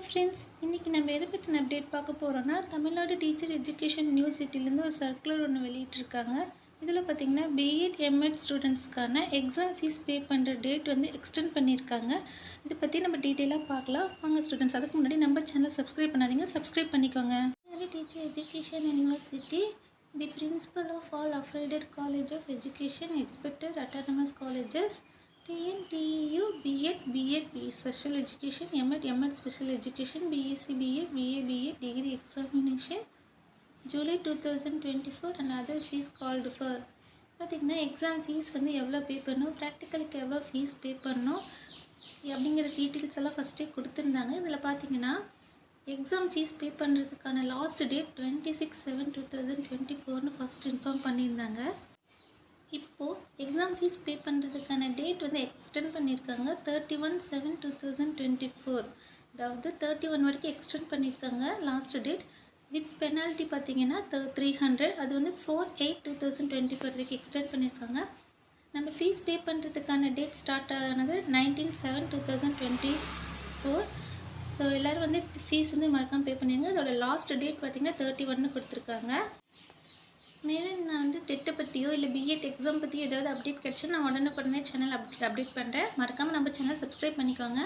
Hi friends, இன்றைக்கி நம்ம எதை பற்றின அப்டேட் பார்க்க போகிறோன்னா, தமிழ்நாடு டீச்சர் எஜுகேஷன் யூனிவர்சிட்டிலேருந்து ஒரு சர்க்குலர் ஒன்று வெளியிட்டிருக்காங்க. இதில் பார்த்திங்கன்னா பிஎட் எம்எட் ஸ்டூடெண்ட்ஸ்க்கான எக்ஸாம் ஃபீஸ் பே பண்ணுற டேட் வந்து எக்ஸ்டெண்ட் பண்ணியிருக்காங்க. இதை பற்றி நம்ம டீட்டெயிலாக பார்க்கலாம். வாங்க ஸ்டூடெண்ட்ஸ், அதுக்கு முன்னாடி நம்ம சேனல் சப்ஸ்கிரைப் பண்ணாதீங்க, சப்ஸ்கிரைப் பண்ணிக்கோங்க. Tamil Nadu teacher education university, the principal of all affiliated college of education expected autonomous colleges TNTEU BEd BE Special Education MEd Special Education BSc BEd BA degree examination July 2024 and other fees called for. பார்த்திங்கன்னா exam fees வந்து எவ்வளோ பே பண்ணணும், ப்ராக்டிக்கலுக்கு எவ்வளோ fees pay பண்ணணும் அப்படிங்கிற details எல்லாம் ஃபஸ்ட்டே கொடுத்துருந்தாங்க. இதில் பார்த்திங்கன்னா எக்ஸாம் ஃபீஸ் பே பண்ணுறதுக்கான லாஸ்ட் டேட் 26/7/2024 ஃபஸ்ட் இன்ஃபார்ம் பண்ணியிருந்தாங்க. இப்போது எக்ஸாம் ஃபீஸ் பே பண்ணுறதுக்கான டேட் வந்து எக்ஸ்டெண்ட் பண்ணியிருக்காங்க 31/7/2024, அதாவது 31 வரைக்கும் எக்ஸ்டெண்ட் பண்ணியிருக்காங்க லாஸ்ட் டேட். வித் பெனால்ட்டி பார்த்திங்கன்னா 300, அது வந்து 4/8/2024 வரைக்கும் எக்ஸ்டெண்ட் பண்ணியிருக்காங்க. நம்ம ஃபீஸ் பே பண்ணுறதுக்கான டேட் ஸ்டார்ட் ஆனது 19/7/2024. ஸோ எல்லோரும் வந்து ஃபீஸ் வந்து மறக்காமல் பே பண்ணிடுங்க. அதோட லாஸ்ட் டேட் பார்த்திங்கன்னா 31 கொடுத்துருக்காங்க. மேலும் நான் வந்து டெட்டை பற்றியோ இல்லை பிஎட் எக்ஸாம் பற்றி ஏதாவது அப்டேட் கிடச்சா நான் உடனே சேனல் அப்டேட் பண்ணுறேன். மறக்காமல் நம்ம சேனல் சப்ஸ்கிரைப் பண்ணிக்கோங்க.